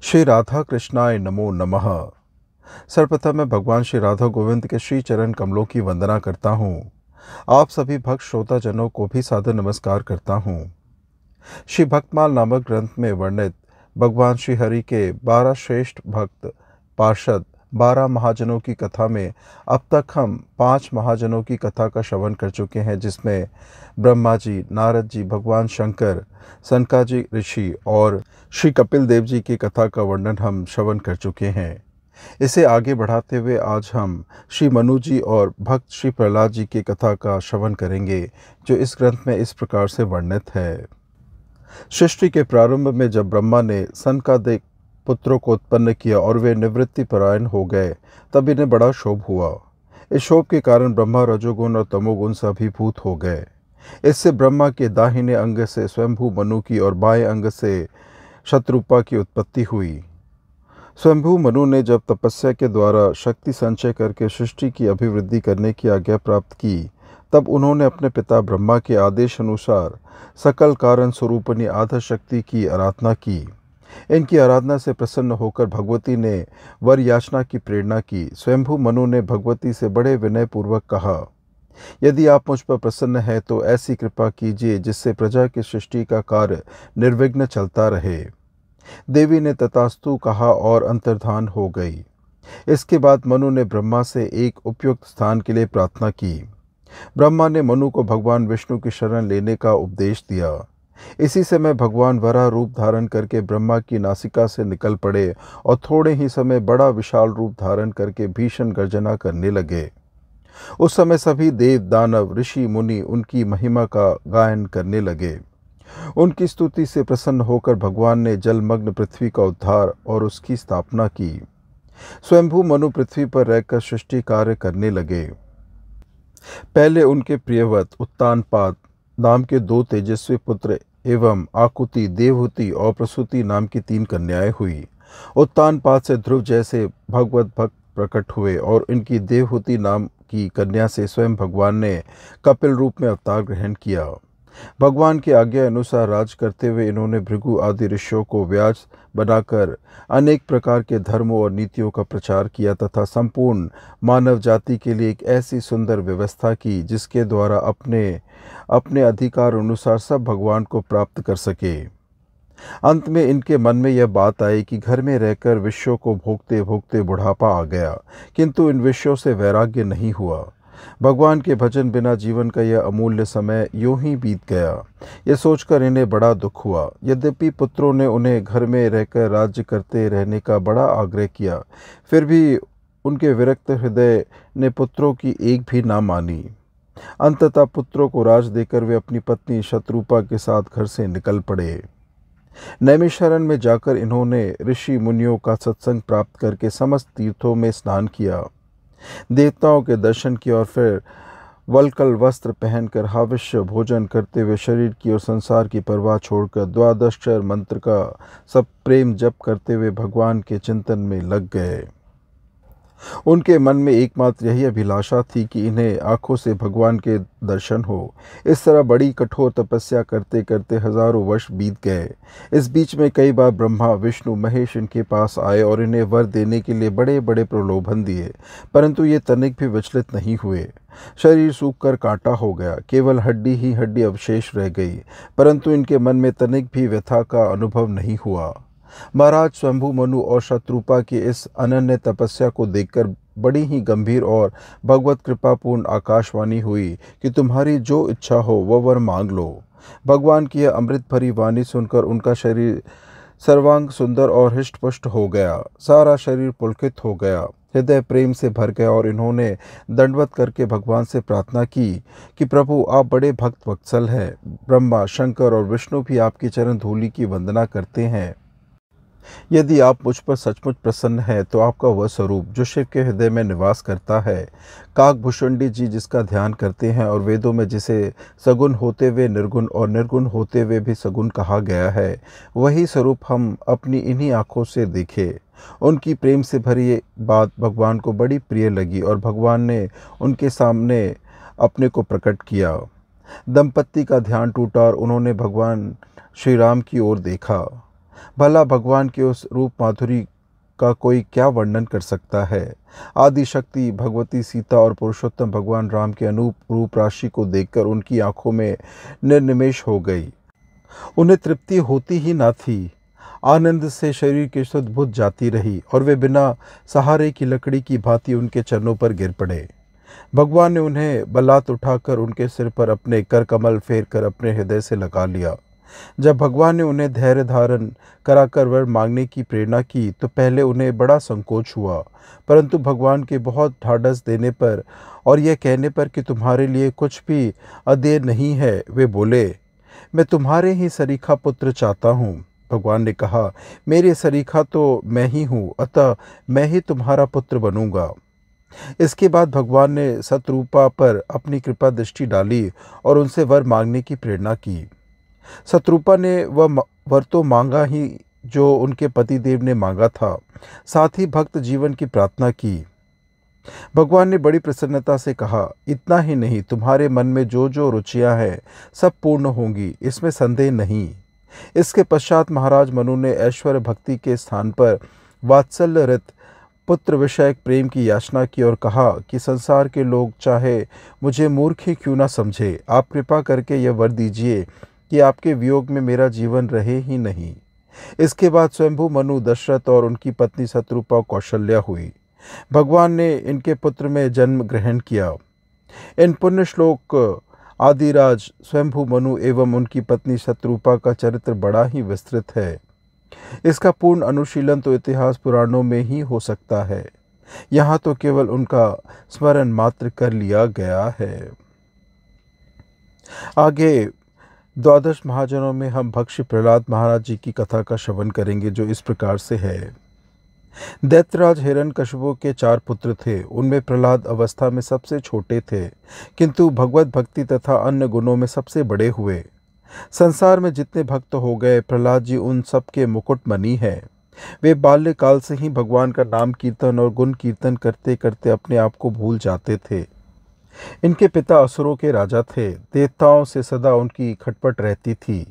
श्री राधा कृष्णाय नमो नमः। सर्वप्रथम मैं भगवान श्री राधा गोविंद के श्री चरण कमलों की वंदना करता हूँ। आप सभी भक्त श्रोताजनों को भी सादर नमस्कार करता हूँ। श्री भक्तमाल नामक ग्रंथ में वर्णित भगवान श्री हरि के 12 श्रेष्ठ भक्त पार्षद 12 महाजनों की कथा में अब तक हम 5 महाजनों की कथा का श्रवण कर चुके हैं, जिसमें ब्रह्मा जी, नारद जी, भगवान शंकर, सनकाजी ऋषि और श्री कपिल देव जी की कथा का वर्णन हम श्रवण कर चुके हैं। इसे आगे बढ़ाते हुए आज हम श्री मनु जी और भक्त श्री प्रहलाद जी की कथा का श्रवण करेंगे, जो इस ग्रंथ में इस प्रकार से वर्णित है। सृष्टि के प्रारंभ में जब ब्रह्मा ने सनकादिक पुत्रों को उत्पन्न किया और वे निवृत्ति परायण हो गए, तब इन्हें बड़ा क्षोभ हुआ। इस क्षोभ के कारण ब्रह्मा रजोगुण और तमोगुण से अभिभूत हो गए। इससे ब्रह्मा के दाहिने अंग से स्वयंभू मनु की और बाएं अंग से शत्रुपा की उत्पत्ति हुई। स्वयंभू मनु ने जब तपस्या के द्वारा शक्ति संचय करके सृष्टि की अभिवृद्धि करने की आज्ञा प्राप्त की, तब उन्होंने अपने पिता ब्रह्मा के आदेश अनुसार सकल कारण स्वरूपनी आधा शक्ति की आराधना की। इनकी आराधना से प्रसन्न होकर भगवती ने वर याचना की प्रेरणा की। स्वयंभू मनु ने भगवती से बड़े विनय पूर्वक कहा, यदि आप मुझ पर प्रसन्न हैं तो ऐसी कृपा कीजिए जिससे प्रजा की सृष्टि का कार्य निर्विघ्न चलता रहे। देवी ने तथास्तु कहा और अंतर्धान हो गई। इसके बाद मनु ने ब्रह्मा से एक उपयुक्त स्थान के लिए प्रार्थना की। ब्रह्मा ने मनु को भगवान विष्णु की शरण लेने का उपदेश दिया। इसी समय भगवान वराह रूप धारण करके ब्रह्मा की नासिका से निकल पड़े और थोड़े ही समय बड़ा विशाल रूप धारण करके भीषण गर्जना करने लगे। उस समय सभी देव, दानव, ऋषि, मुनि उनकी महिमा का गायन करने लगे। उनकी स्तुति से प्रसन्न होकर भगवान ने जलमग्न पृथ्वी का उद्धार और उसकी स्थापना की। स्वयंभू मनु पृथ्वी पर रहकर सृष्टि कार्य करने लगे। पहले उनके प्रियवत उत्तानपाद नाम के 2 तेजस्वी पुत्र एवं आकुति, देवहूति और प्रसूति नाम की 3 कन्याएं हुई। उत्तानपाद से ध्रुव जैसे भगवत भक्त प्रकट हुए और इनकी देवहूति नाम की कन्या से स्वयं भगवान ने कपिल रूप में अवतार ग्रहण किया। भगवान की आज्ञा अनुसार राज करते हुए इन्होंने भृगु आदि ऋषियों को व्याज बनाकर अनेक प्रकार के धर्मों और नीतियों का प्रचार किया तथा संपूर्ण मानव जाति के लिए एक ऐसी सुंदर व्यवस्था की जिसके द्वारा अपने अपने अधिकार अनुसार सब भगवान को प्राप्त कर सके। अंत में इनके मन में यह बात आई कि घर में रहकर विषयों को भोगते भोगते बुढ़ापा आ गया, किंतु इन विषयों से वैराग्य नहीं हुआ। भगवान के भजन बिना जीवन का यह अमूल्य समय यूं ही बीत गया। यह सोचकर इन्हें बड़ा दुख हुआ। यद्यपि पुत्रों ने उन्हें घर में रहकर राज्य करते रहने का बड़ा आग्रह किया, फिर भी उनके विरक्त हृदय ने पुत्रों की एक भी ना मानी। अंततः पुत्रों को राज देकर वे अपनी पत्नी शत्रुपा के साथ घर से निकल पड़े। नैमिषारण्य में जाकर इन्होंने ऋषि मुनियों का सत्संग प्राप्त करके समस्त तीर्थों में स्नान किया, देवताओं के दर्शन किए और फिर वल्कल वस्त्र पहनकर हाविष्य भोजन करते हुए शरीर की और संसार की परवाह छोड़कर द्वादशाक्षर मंत्र का सब प्रेम जप करते हुए भगवान के चिंतन में लग गए। उनके मन में एकमात्र यही अभिलाषा थी कि इन्हें आंखों से भगवान के दर्शन हो। इस तरह बड़ी कठोर तपस्या करते करते हजारों वर्ष बीत गए। इस बीच में कई बार ब्रह्मा, विष्णु, महेश इनके पास आए और इन्हें वर देने के लिए बड़े बड़े प्रलोभन दिए, परंतु ये तनिक भी विचलित नहीं हुए। शरीर सूखकर कांटा हो गया, केवल हड्डी ही हड्डी अवशेष रह गई, परंतु इनके मन में तनिक भी व्यथा का अनुभव नहीं हुआ। महाराज स्वयंभू मनु और शत्रुपा की इस अनन्य तपस्या को देखकर बड़ी ही गंभीर और भगवत कृपापूर्ण आकाशवाणी हुई कि तुम्हारी जो इच्छा हो वह वर मांग लो। भगवान की यह अमृत भरी वाणी सुनकर उनका शरीर सर्वांग सुंदर और हृष्टपुष्ट हो गया। सारा शरीर पुलकित हो गया, हृदय प्रेम से भर गया और इन्होंने दंडवत करके भगवान से प्रार्थना की कि प्रभु, आप बड़े भक्त वत्सल हैं। ब्रह्मा, शंकर और विष्णु भी आपकी चरण धूलि की वंदना करते हैं। यदि आप मुझ पर सचमुच प्रसन्न हैं तो आपका वह स्वरूप जो शिव के हृदय में निवास करता है, काकभूषुंडी जी जिसका ध्यान करते हैं और वेदों में जिसे सगुण होते हुए निर्गुण और निर्गुण होते हुए भी सगुण कहा गया है, वही स्वरूप हम अपनी इन्हीं आँखों से देखे। उनकी प्रेम से भरी बात भगवान को बड़ी प्रिय लगी और भगवान ने उनके सामने अपने को प्रकट किया। दंपत्ति का ध्यान टूटा और उन्होंने भगवान श्री राम की ओर देखा। भला भगवान के उस रूप माधुरी का कोई क्या वर्णन कर सकता है। आदि शक्ति भगवती सीता और पुरुषोत्तम भगवान राम के अनूप रूप राशि को देखकर उनकी आंखों में निर्निमेष हो गई। उन्हें तृप्ति होती ही ना थी। आनंद से शरीर की सुध बुझ जाती रही और वे बिना सहारे की लकड़ी की भांति उनके चरणों पर गिर पड़े। भगवान ने उन्हें बलात् उठाकर उनके सिर पर अपने कर कमल फेर कर अपने हृदय से लगा लिया। जब भगवान ने उन्हें धैर्य धारण कराकर वर मांगने की प्रेरणा की तो पहले उन्हें बड़ा संकोच हुआ, परंतु भगवान के बहुत ढाढ़स देने पर और यह कहने पर कि तुम्हारे लिए कुछ भी अदेय नहीं है, वे बोले, मैं तुम्हारे ही सरीखा पुत्र चाहता हूँ। भगवान ने कहा, मेरे सरीखा तो मैं ही हूँ, अतः मैं ही तुम्हारा पुत्र बनूंगा। इसके बाद भगवान ने शत्रुपा पर अपनी कृपा दृष्टि डाली और उनसे वर मांगने की प्रेरणा की। शत्रुपा ने वह वर तो मांगा ही जो उनके पतिदेव ने मांगा था, साथ ही भक्त जीवन की प्रार्थना की। भगवान ने बड़ी प्रसन्नता से कहा, इतना ही नहीं, तुम्हारे मन में जो जो रुचियां हैं सब पूर्ण होंगी, इसमें संदेह नहीं। इसके पश्चात महाराज मनु ने ऐश्वर्य भक्ति के स्थान पर वात्सल्य रत पुत्र विषयक प्रेम की याचना की और कहा कि संसार के लोग चाहे मुझे मूर्ख ही क्यों ना समझे, आप कृपा करके यह वर दीजिए कि आपके वियोग में मेरा जीवन रहे ही नहीं। इसके बाद स्वयंभू मनु, दशरथ और उनकी पत्नी शत्रुपा कौशल्या हुई। भगवान ने इनके पुत्र में जन्म ग्रहण किया। इन पुण्य श्लोक आदिराज स्वयंभू मनु एवं उनकी पत्नी शत्रुपा का चरित्र बड़ा ही विस्तृत है। इसका पूर्ण अनुशीलन तो इतिहास पुराणों में ही हो सकता है, यहाँ तो केवल उनका स्मरण मात्र कर लिया गया है। आगे द्वादश महाजनों में हम भक्ष्य प्रहलाद महाराज जी की कथा का श्रवण करेंगे, जो इस प्रकार से है। दैत्यराज हिरण्यकशिपु के 4 पुत्र थे। उनमें प्रहलाद अवस्था में सबसे छोटे थे, किंतु भगवत भक्ति तथा अन्य गुणों में सबसे बड़े हुए। संसार में जितने भक्त हो गए, प्रहलाद जी उन सब के मुकुटमणि हैं। वे बाल्यकाल से ही भगवान का नाम कीर्तन और गुण कीर्तन करते करते अपने आप को भूल जाते थे। इनके पिता असुरों के राजा थे। देवताओं से सदा उनकी खटपट रहती थी।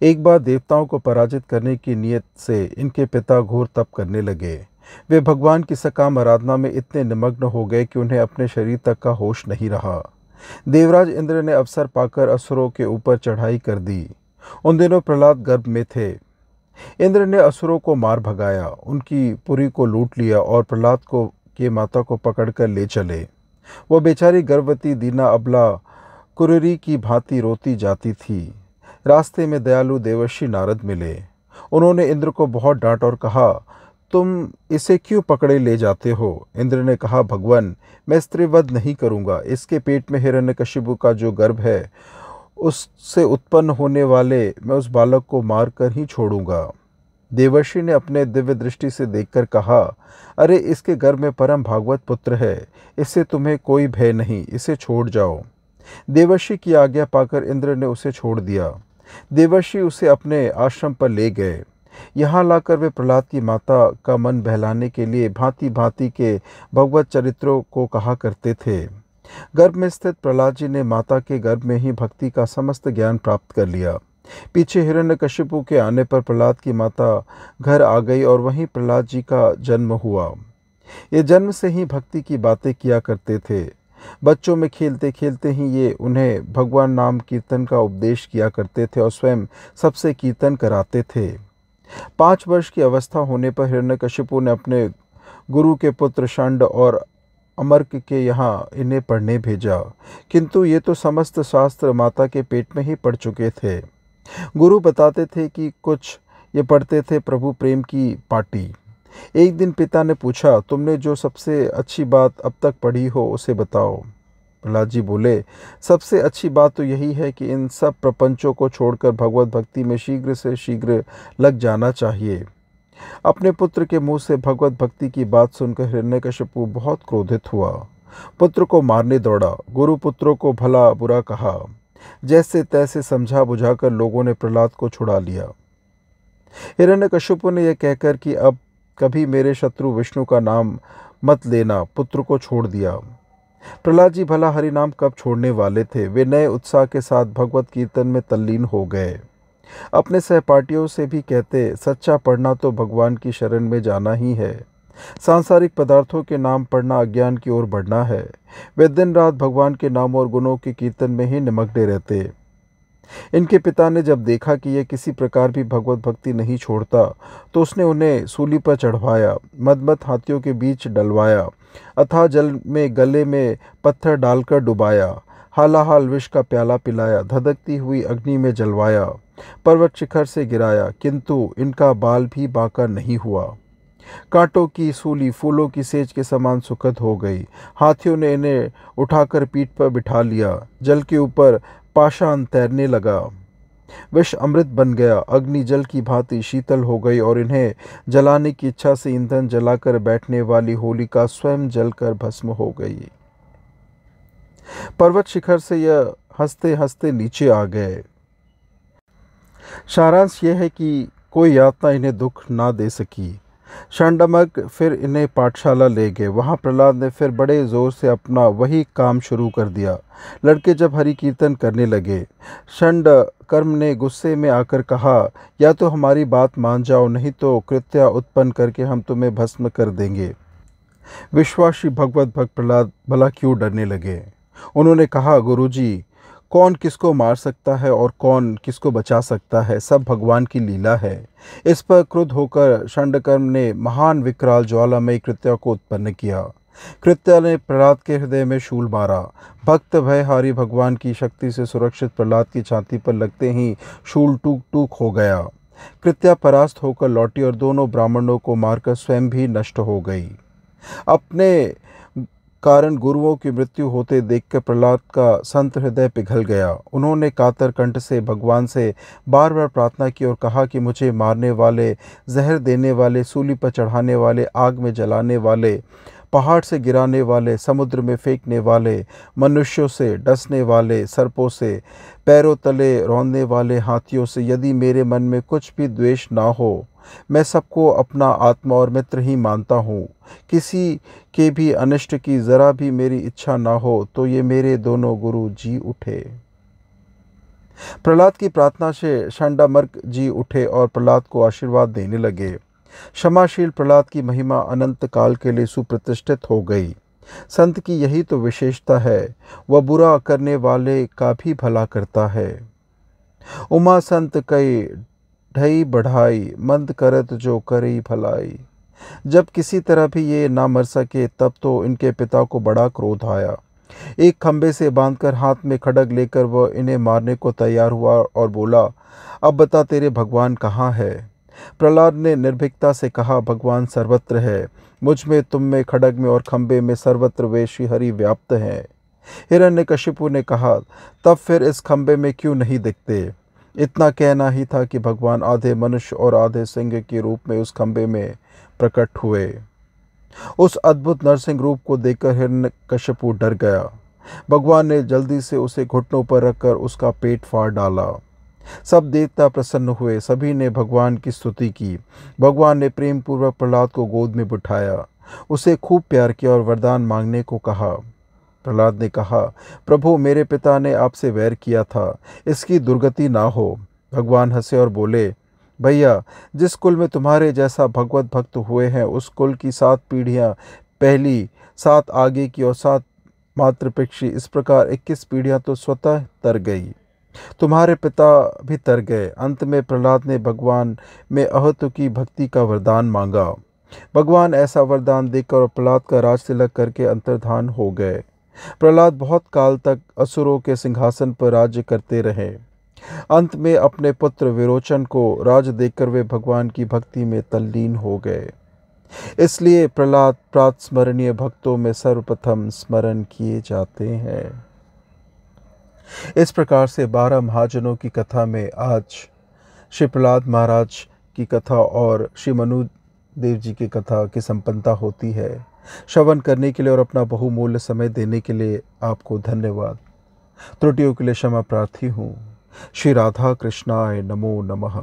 एक बार देवताओं को पराजित करने की नीयत से इनके पिता घोर तप करने लगे। वे भगवान की सकाम आराधना में इतने निमग्न हो गए कि उन्हें अपने शरीर तक का होश नहीं रहा। देवराज इंद्र ने अवसर पाकर असुरों के ऊपर चढ़ाई कर दी। उन दिनों प्रहलाद गर्भ में थे। इंद्र ने असुरों को मार भगाया, उनकी पुरी को लूट लिया और प्रहलाद को के माता को पकड़कर ले चले। वह बेचारी गर्भवती दीना अबला कुररी की भांति रोती जाती थी। रास्ते में दयालु देवर्षि नारद मिले। उन्होंने इंद्र को बहुत डांट और कहा, तुम इसे क्यों पकड़े ले जाते हो? इंद्र ने कहा, भगवान, मैं स्त्रीवध नहीं करूंगा। इसके पेट में हिरण्यकशिपु का जो गर्भ है, उससे उत्पन्न होने वाले मैं उस बालक को मारकर ही छोड़ूंगा। देवर्षि ने अपने दिव्य दृष्टि से देखकर कहा, अरे इसके गर्भ में परम भागवत पुत्र है, इससे तुम्हें कोई भय नहीं, इसे छोड़ जाओ। देवर्षि की आज्ञा पाकर इंद्र ने उसे छोड़ दिया। देवर्षि उसे अपने आश्रम पर ले गए। यहाँ लाकर वे प्रहलाद की माता का मन बहलाने के लिए भांति भांति के भगवत चरित्रों को कहा करते थे। गर्भ में स्थित प्रहलाद जी ने माता के गर्भ में ही भक्ति का समस्त ज्ञान प्राप्त कर लिया। पीछे हिरण्यकशिपु के आने पर प्रहलाद की माता घर आ गई और वहीं प्रहलाद जी का जन्म हुआ। ये जन्म से ही भक्ति की बातें किया करते थे। बच्चों में खेलते खेलते ही ये उन्हें भगवान नाम कीर्तन का उपदेश किया करते थे और स्वयं सबसे कीर्तन कराते थे। 5 वर्ष की अवस्था होने पर हिरण्यकशिपु ने अपने गुरु के पुत्र षंड और अमर्क के यहाँ इन्हें पढ़ने भेजा, किंतु ये तो समस्त शास्त्र माता के पेट में ही पढ़ चुके थे। गुरु बताते थे कि कुछ ये पढ़ते थे प्रभु प्रेम की पाटी। एक दिन पिता ने पूछा, तुमने जो सबसे अच्छी बात अब तक पढ़ी हो उसे बताओ। प्रहलाद जी बोले, सबसे अच्छी बात तो यही है कि इन सब प्रपंचों को छोड़कर भगवत भक्ति में शीघ्र से शीघ्र लग जाना चाहिए। अपने पुत्र के मुंह से भगवत भक्ति की बात सुनकर हिरण्यकशिपु बहुत क्रोधित हुआ। पुत्र को मारने दौड़ा। गुरु पुत्रों को भला बुरा कहा। जैसे तैसे समझा बुझाकर लोगों ने प्रहलाद को छुड़ा लिया। हिरण्यकशिपु ने यह कहकर कि अब कभी मेरे शत्रु विष्णु का नाम मत लेना, पुत्र को छोड़ दिया। प्रहलाद जी भला हरि नाम कब छोड़ने वाले थे। वे नए उत्साह के साथ भगवत कीर्तन में तल्लीन हो गए। अपने सहपाठियों से भी कहते, सच्चा पढ़ना तो भगवान की शरण में जाना ही है। सांसारिक पदार्थों के नाम पढ़ना अज्ञान की ओर बढ़ना है। वे दिन रात भगवान के नाम और गुणों के कीर्तन में ही निमग्ने रहते। इनके पिता ने जब देखा कि यह किसी प्रकार भी भगवत भक्ति नहीं छोड़ता, तो उसने उन्हें सूली पर चढ़वाया, मदमस्त हाथियों के बीच डलवाया, अथाह जल में गले में पत्थर डालकर डुबाया, हालाहाल विष का प्याला पिलाया, धधकती हुई अग्नि में जलवाया, पर्वत शिखर से गिराया, किंतु इनका बाल भी बांका नहीं हुआ। कांटों की सूली फूलों की सेज के समान सुखद हो गई। हाथियों ने इन्हें उठाकर पीठ पर बिठा लिया। जल के ऊपर पाषाण तैरने लगा। विष अमृत बन गया। अग्नि जल की भांति शीतल हो गई और इन्हें जलाने की इच्छा से ईंधन जलाकर बैठने वाली होलिका स्वयं जलकर भस्म हो गई। पर्वत शिखर से यह हंसते हंसते नीचे आ गए। सारांश यह है कि कोई यातना इन्हें दुख ना दे सकी। षंडमग फिर इन्हें पाठशाला ले गए। वहाँ प्रहलाद ने फिर बड़े जोर से अपना वही काम शुरू कर दिया। लड़के जब हरि कीर्तन करने लगे, षंड कर्म ने गुस्से में आकर कहा, या तो हमारी बात मान जाओ, नहीं तो कृत्या उत्पन्न करके हम तुम्हें भस्म कर देंगे। विश्वासी भगवत भक्त प्रहलाद भला क्यों डरने लगे। उन्होंने कहा, गुरुजी, कौन किसको मार सकता है और कौन किसको बचा सकता है, सब भगवान की लीला है। इस पर क्रुद्ध होकर षंडकर्म ने महान विकराल ज्वालामयी कृत्या को उत्पन्न किया। कृत्या ने प्रहलाद के हृदय में शूल मारा। भक्त भयहारी भगवान की शक्ति से सुरक्षित प्रहलाद की छाती पर लगते ही शूल टूक टूक हो गया। कृत्या परास्त होकर लौटी और दोनों ब्राह्मणों को मारकर स्वयं भी नष्ट हो गई। अपने कारण गुरुओं की मृत्यु होते देखकर प्रहलाद का संत हृदय पिघल गया। उन्होंने कातर कंठ से भगवान से बार बार प्रार्थना की और कहा कि मुझे मारने वाले, जहर देने वाले, सूली पर चढ़ाने वाले, आग में जलाने वाले, पहाड़ से गिराने वाले, समुद्र में फेंकने वाले, मनुष्यों से डसने वाले, सर्पों से, पैरों तले रौंदने वाले हाथियों से यदि मेरे मन में कुछ भी द्वेष ना हो, मैं सबको अपना आत्मा और मित्र ही मानता हूँ। किसी के भी अनिष्ट की जरा भी मेरी इच्छा ना हो, तो ये मेरे दोनों गुरु जी उठे। प्रहलाद की प्रार्थना से षंडामर्क जी उठे और प्रहलाद को आशीर्वाद देने लगे। क्षमाशील प्रहलाद की महिमा अनंत काल के लिए सुप्रतिष्ठित हो गई। संत की यही तो विशेषता है, वह बुरा करने वाले का भी भला करता है। उमा संत कई ढई बढ़ाई, मंद करत जो करई भलाई। जब किसी तरह भी ये ना मर सके, तब तो इनके पिता को बड़ा क्रोध आया। एक खंबे से बांधकर हाथ में खड्ग लेकर वह इन्हें मारने को तैयार हुआ और बोला, अब बता तेरे भगवान कहाँ है। प्रहलाद ने निर्भीकता से कहा, भगवान सर्वत्र है, मुझ में, तुम में, खड्ग में और खंबे में, सर्वत्र वे श्री हरि व्याप्त हैं। हिरण्यकशिपु ने कहा, तब फिर इस खंबे में क्यों नहीं दिखते। इतना कहना ही था कि भगवान आधे मनुष्य और आधे सिंह के रूप में उस खंबे में प्रकट हुए। उस अद्भुत नरसिंह रूप को देखकर हिरण्यकशिपु डर गया। भगवान ने जल्दी से उसे घुटनों पर रखकर उसका पेट फाड़ डाला। सब देवता प्रसन्न हुए। सभी ने भगवान की स्तुति की। भगवान ने प्रेम पूर्वक प्रहलाद को गोद में बिठाया, उसे खूब प्यार किया और वरदान मांगने को कहा। प्रहलाद ने कहा, प्रभु, मेरे पिता ने आपसे वैर किया था, इसकी दुर्गति ना हो। भगवान हंसे और बोले, भैया, जिस कुल में तुम्हारे जैसा भगवत भक्त हुए हैं, उस कुल की 7 पीढ़ियां पहली, 7 आगे की और 7 मातृपिक्षी, इस प्रकार 21 पीढ़ियां तो स्वतः तर गई। तुम्हारे पिता भी तर गए। अंत में प्रहलाद ने भगवान में अहतु की भक्ति का वरदान मांगा। भगवान ऐसा वरदान देकर प्रहलाद का राज तिलक करके अंतर्धान हो गए। प्रहलाद बहुत काल तक असुरों के सिंहासन पर राज्य करते रहे। अंत में अपने पुत्र विरोचन को राज देकर वे भगवान की भक्ति में तल्लीन हो गए। इसलिए प्रहलाद प्रातस्मरणीय भक्तों में सर्वप्रथम स्मरण किए जाते हैं। इस प्रकार से 12 महाजनों की कथा में आज श्री प्रहलाद महाराज की कथा और श्री मनुदेव जी की कथा की संपन्नता होती है। श्रवण करने के लिए और अपना बहुमूल्य समय देने के लिए आपको धन्यवाद। त्रुटियों के लिए क्षमा प्रार्थी हूँ। श्री राधा कृष्णाय नमो नमः।